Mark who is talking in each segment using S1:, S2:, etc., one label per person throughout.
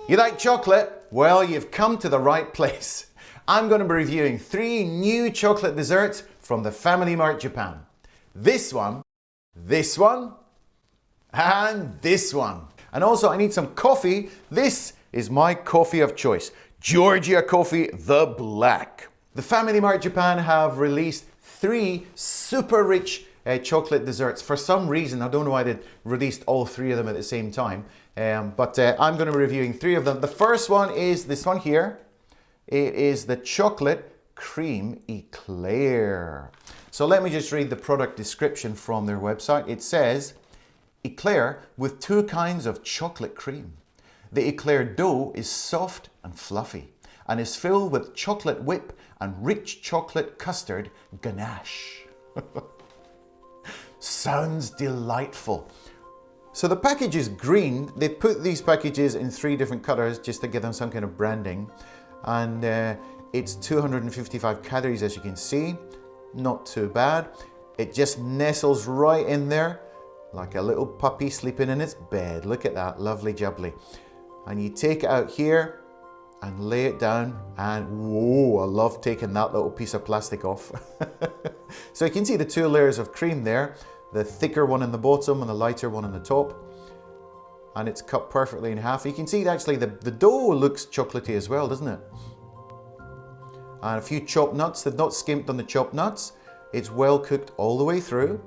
S1: You like chocolate? Well, you've come to the right place. I'm going to be reviewing 3 new chocolate desserts from the Family Mart Japan. This one, and this one. And also I need some coffee. This is my coffee of choice. Georgia Coffee, the black. The Family Mart Japan have released 3 super rich chocolate desserts. For some reason, I don't know why they released all 3 of them at the same time, but I'm going to be reviewing 3 of them. The first one is this one here. It is the chocolate cream Eclair. So let me just read the product description from their website. It says, Eclair with 2 kinds of chocolate cream. The Eclair dough is soft and fluffy and is filled with chocolate whip and rich chocolate custard ganache. Sounds delightful. So the package is green. They put these packages in 3 different colors just to give them some kind of branding. And it's 255 calories, as you can see. Not too bad. It just nestles right in there like a little puppy sleeping in its bed. Look at that, lovely jubbly. And you take it out here and lay it down, and whoa, I love taking that little piece of plastic off. So you can see the 2 layers of cream there, the thicker one in the bottom and the lighter one on the top. And it's cut perfectly in half. You can see actually the dough looks chocolatey as well, doesn't it? And a few chopped nuts. They've not skimped on the chopped nuts. It's well cooked all the way through.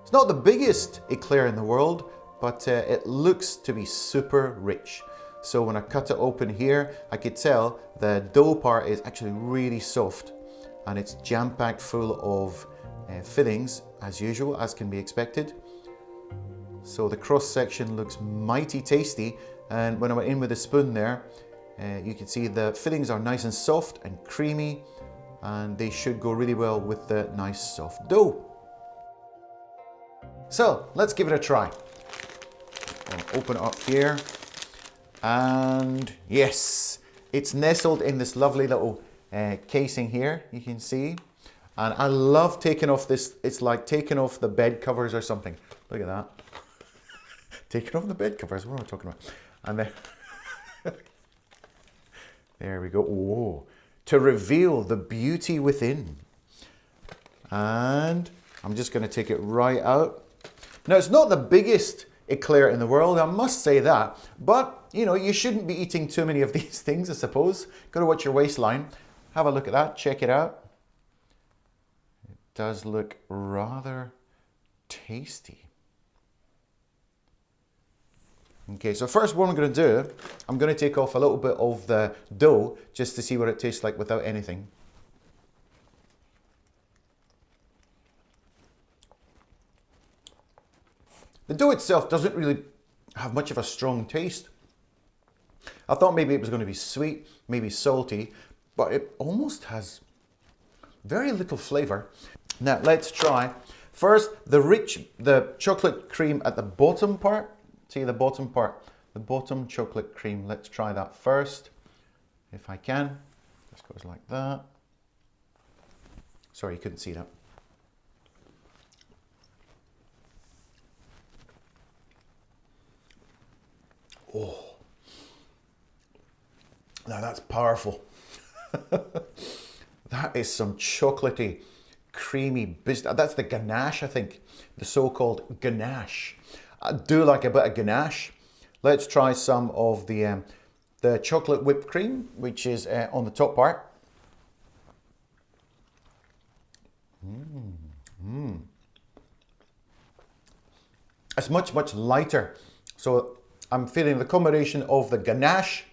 S1: It's not the biggest eclair in the world, but it looks to be super rich. So when I cut it open here, I could tell the dough part is actually really soft, and it's jam-packed full of fillings as usual, as can be expected. So the cross section looks mighty tasty, and when I went in with a spoon there, you can see the fillings are nice and soft and creamy, and they should go really well with the nice soft dough. So let's give it a try. I'll open it up here, and yes, it's nestled in this lovely little casing here, you can see. And I love taking off this, it's like taking off the bed covers or something. Look at that. Taking off the bed covers, what am I talking about? And then, there we go. Whoa. To reveal the beauty within. And I'm just going to take it right out. Now, it's not the biggest eclair in the world, I must say that. But, you know, you shouldn't be eating too many of these things, I suppose. Got to watch your waistline. Have a look at that. Check it out. It does look rather tasty. Okay, so first what I'm going to do, I'm going to take off a little bit of the dough just to see what it tastes like without anything. The dough itself doesn't really have much of a strong taste. I thought maybe it was going to be sweet, maybe salty, but it almost has very little flavor. Now let's try. First, the chocolate cream at the bottom part. See the bottom part, the bottom chocolate cream. Let's try that first, if I can. Just goes like that. Sorry, you couldn't see that. Oh, now that's powerful. That is some chocolatey, creamy business. That's the ganache, I think, the so-called ganache. I do like a bit of ganache. Let's try some of the chocolate whipped cream, which is on the top part. It's much, much lighter. So I'm feeling the combination of the ganache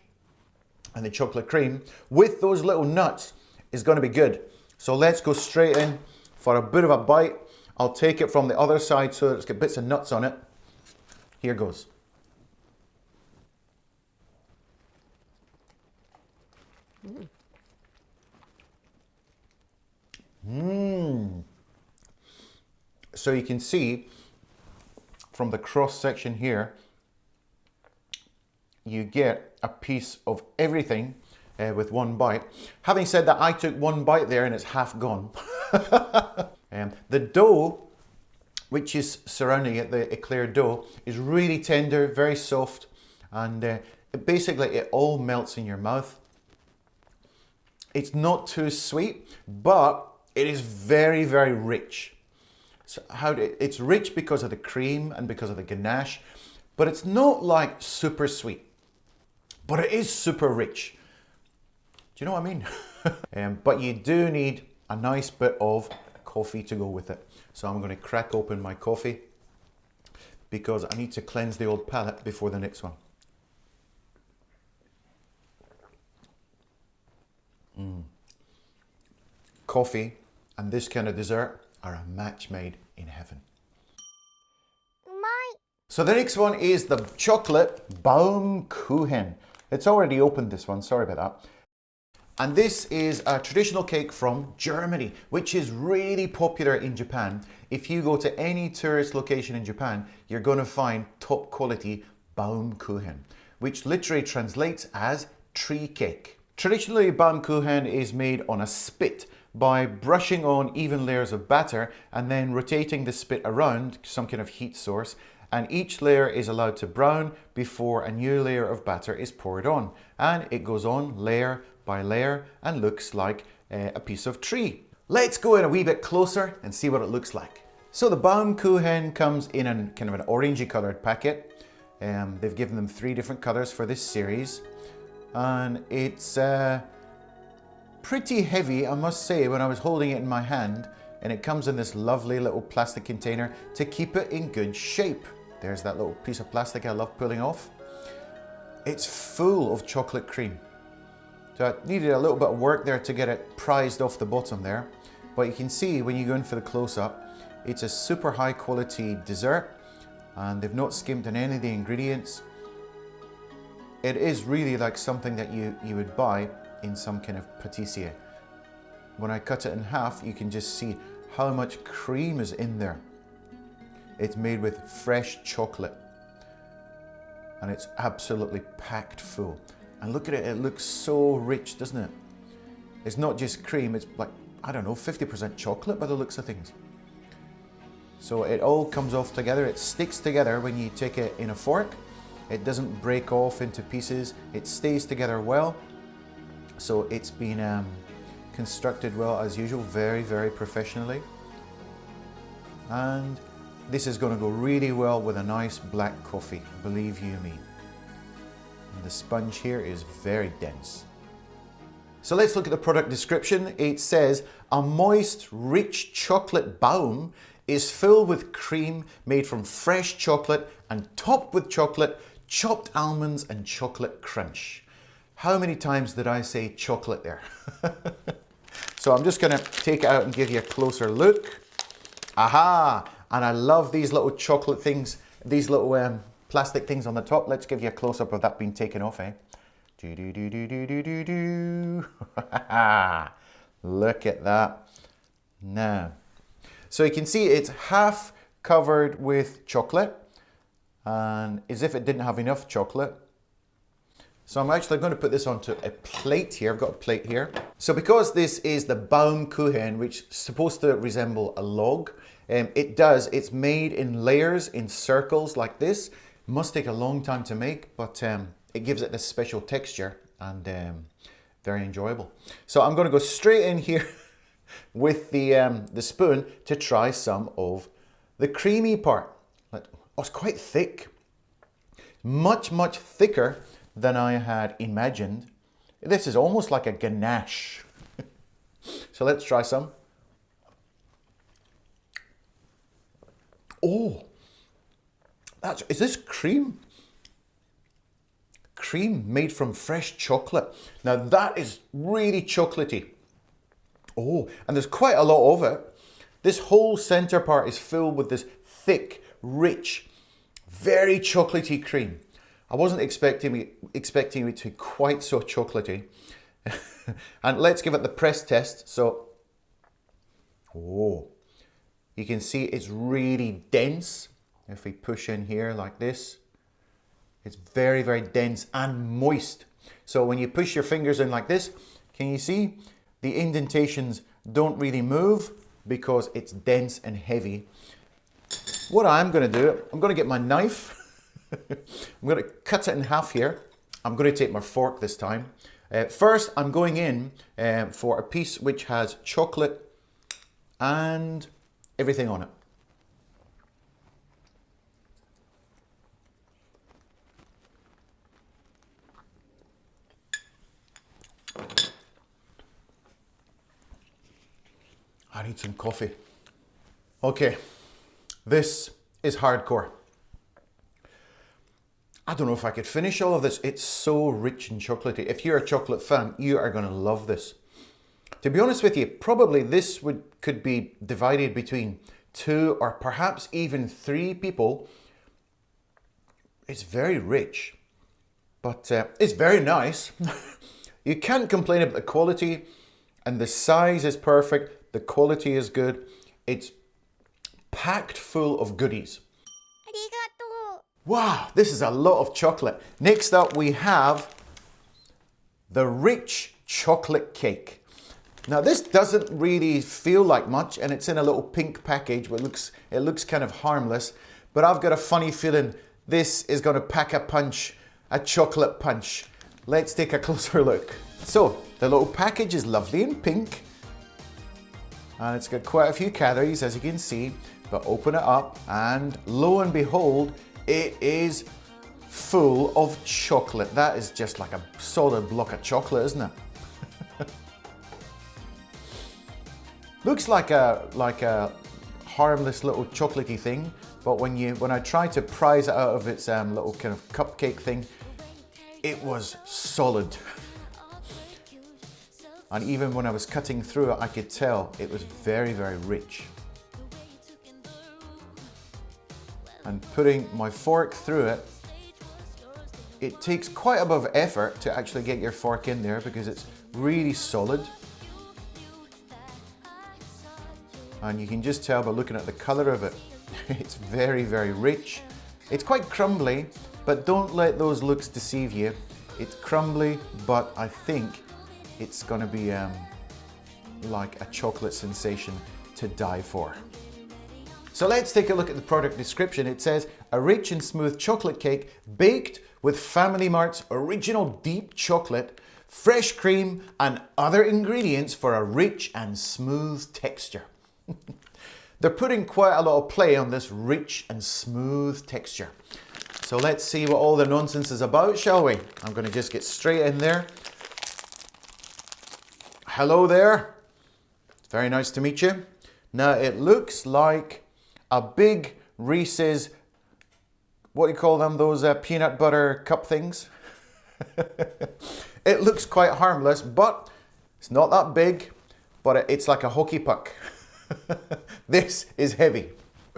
S1: and the chocolate cream with those little nuts is going to be good. So let's go straight in for a bit of a bite. I'll take it from the other side so it's got bits of nuts on it. Here goes. So you can see from the cross section here, you get a piece of everything with one bite. Having said that, I took one bite there and it's half gone. The dough, which is surrounding it, the Eclair dough, is really tender, very soft, and basically it all melts in your mouth. It's not too sweet, but it is very, very rich. So it's rich because of the cream and because of the ganache, but it's not like super sweet, but it is super rich. Do you know what I mean? But you do need a nice bit of coffee to go with it. So I'm going to crack open my coffee because I need to cleanse the old palate before the next one. Coffee and this kind of dessert are a match made in heaven. So the next one is the chocolate Baumkuchen. It's already opened, this one, sorry about that. And this is a traditional cake from Germany, which is really popular in Japan. If you go to any tourist location in Japan, you're going to find top quality Baumkuchen, which literally translates as tree cake. Traditionally, Baumkuchen is made on a spit by brushing on even layers of batter and then rotating the spit around some kind of heat source, and each layer is allowed to brown before a new layer of batter is poured on, and it goes on layer by layer and looks like a piece of tree. Let's go in a wee bit closer and see what it looks like. So the Baumkuchen comes in a kind of an orangey coloured packet. They've given them 3 different colours for this series, and it's pretty heavy, I must say, when I was holding it in my hand, and it comes in this lovely little plastic container to keep it in good shape. There's that little piece of plastic I love pulling off. It's full of chocolate cream. So I needed a little bit of work there to get it prized off the bottom there. But you can see when you go in for the close-up, it's a super high quality dessert, and they've not skimped on any of the ingredients. It is really like something that you would buy in some kind of pâtissier. When I cut it in half, you can just see how much cream is in there. It's made with fresh chocolate, and it's absolutely packed full. And look at it, it looks so rich, doesn't it? It's not just cream, it's like, I don't know, 50% chocolate by the looks of things. So it all comes off together, it sticks together when you take it in a fork. It doesn't break off into pieces, it stays together well. So it's been constructed well as usual, very, very professionally. And this is going to go really well with a nice black coffee, believe you me. And the sponge here is very dense. So let's look at the product description. It says, a moist, rich chocolate baum is filled with cream made from fresh chocolate and topped with chocolate, chopped almonds and chocolate crunch. How many times did I say chocolate there? So I'm just going to take it out and give you a closer look. Aha! And I love these little chocolate things, these little plastic things on the top. Let's give you a close-up of that being taken off, eh? Do-do-do-do-do-do-do. Look at that. Now, so you can see it's half covered with chocolate, and as if it didn't have enough chocolate. So I'm actually going to put this onto a plate here. I've got a plate here. So because this is the Baumkuchen, which is supposed to resemble a log, it's made in layers, in circles like this. It must take a long time to make, but it gives it this special texture and very enjoyable. So I'm going to go straight in here with the spoon to try some of the creamy part. Oh, it's quite thick. Much, much thicker than I had imagined. This is almost like a ganache. So let's try some. Oh, is this cream? Cream made from fresh chocolate. Now that is really chocolatey. Oh, and there's quite a lot of it. This whole center part is filled with this thick, rich, very chocolatey cream. I wasn't expecting it to be quite so chocolatey. And let's give it the press test. So, oh, you can see it's really dense. If we push in here like this, it's very, very dense and moist. So when you push your fingers in like this, can you see? The indentations don't really move because it's dense and heavy. What I'm going to do, I'm going to get my knife I'm going to cut it in half here. I'm going to take my fork this time. First, I'm going in for a piece which has chocolate and everything on it. I need some coffee. Okay, this is hardcore. I don't know if I could finish all of this. It's so rich and chocolatey. If you're a chocolate fan, you are going to love this. To be honest with you, probably this could be divided between 2 or perhaps even 3 people. It's very rich, but it's very nice. You can't complain about the quality, and the size is perfect. The quality is good. It's packed full of goodies. Wow, this is a lot of chocolate. Next up we have the rich chocolate cake. Now this doesn't really feel like much, and it's in a little pink package, but it looks kind of harmless. But I've got a funny feeling this is going to pack a punch, a chocolate punch. Let's take a closer look. So the little package is lovely in pink, and it's got quite a few calories, as you can see. But open it up, and lo and behold, it is full of chocolate. That is just like a solid block of chocolate, isn't it? Looks like a harmless little chocolatey thing, but when I tried to prise it out of its little kind of cupcake thing, it was solid. And even when I was cutting through it, I could tell it was very, very rich. And putting my fork through it, it takes quite a bit of effort to actually get your fork in there because it's really solid. And you can just tell by looking at the color of it, it's very, very rich. It's quite crumbly, but don't let those looks deceive you. It's crumbly, but I think it's gonna be like a chocolate sensation to die for. So let's take a look at the product description. It says, a rich and smooth chocolate cake baked with Family Mart's original deep chocolate, fresh cream, and other ingredients for a rich and smooth texture. They're putting quite a lot of play on this rich and smooth texture. So let's see what all the nonsense is about, shall we? I'm going to just get straight in there. Hello there. Very nice to meet you. Now it looks like a big Reese's, what do you call them, those peanut butter cup things? It looks quite harmless, but it's not that big, but it's like a hockey puck. This is heavy.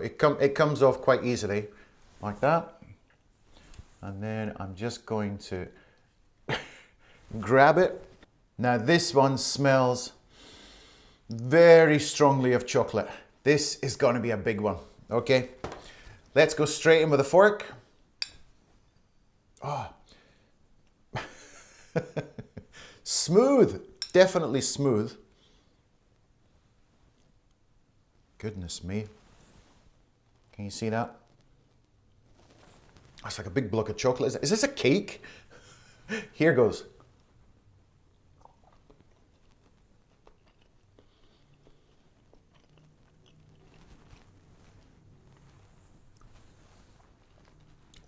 S1: It comes off quite easily, like that. And then I'm just going to grab it. Now this one smells very strongly of chocolate. This is going to be a big one, okay? Let's go straight in with a fork. Oh. Smooth, definitely smooth. Goodness me. Can you see that? That's like a big block of chocolate. Is this a cake? Here goes.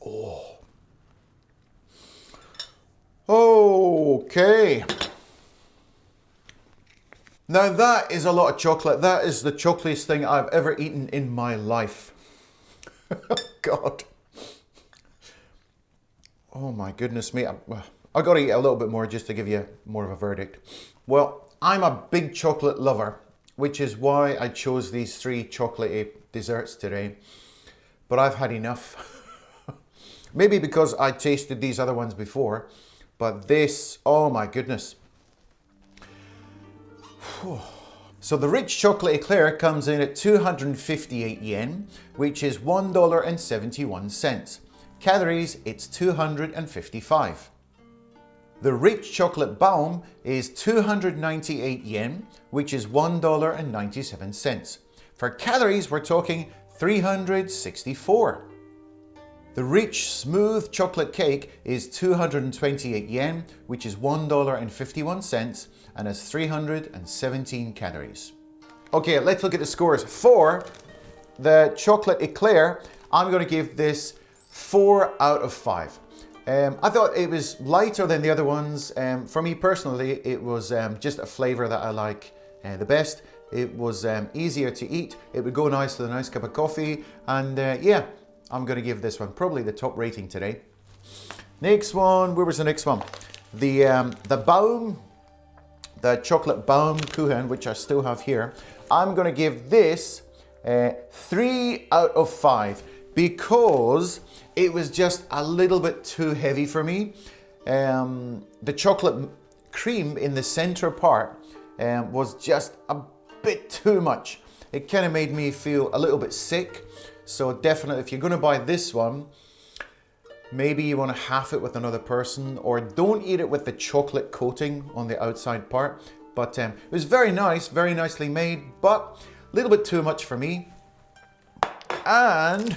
S1: Oh. Okay. Now that is a lot of chocolate. That is the chocolateest thing I've ever eaten in my life. God. Oh my goodness me. I got to eat a little bit more just to give you more of a verdict. Well, I'm a big chocolate lover, which is why I chose these 3 chocolatey desserts today. But I've had enough. Maybe because I tasted these other ones before, but this, oh my goodness. So the rich chocolate eclair comes in at 258 yen, which is $1.71. Calories, it's 255. The rich chocolate Baum is 298 yen, which is $1.97. For calories, we're talking 364. The rich, smooth chocolate cake is 228 yen, which is $1.51, and has 317 calories. Okay, let's look at the scores. For the chocolate eclair, I'm going to give this 4 out of 5. I thought it was lighter than the other ones. For me personally, it was just a flavor that I like the best. It was easier to eat. It would go nice with a nice cup of coffee. And yeah, I'm going to give this one probably the top rating today. Next one, where was the next one? The chocolate Baumkuchen, which I still have here. I'm going to give this 3 out of 5 because it was just a little bit too heavy for me. The chocolate cream in the center part was just a bit too much. It kind of made me feel a little bit sick. So definitely, if you're going to buy this one, maybe you want to half it with another person, or don't eat it with the chocolate coating on the outside part. But it was very nice, very nicely made, but a little bit too much for me. And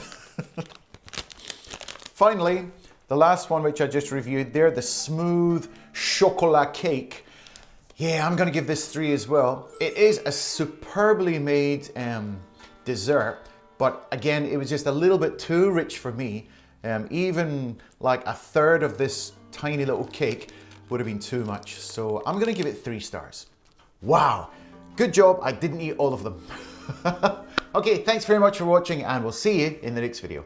S1: finally, the last one, which I just reviewed there, the smooth chocolat cake. Yeah, I'm going to give this 3 as well. It is a superbly made dessert, but again, it was just a little bit too rich for me. Even like a third of this tiny little cake would have been too much. So I'm going to give it 3 stars. Wow, good job. I didn't eat all of them. Okay, thanks very much for watching, and we'll see you in the next video.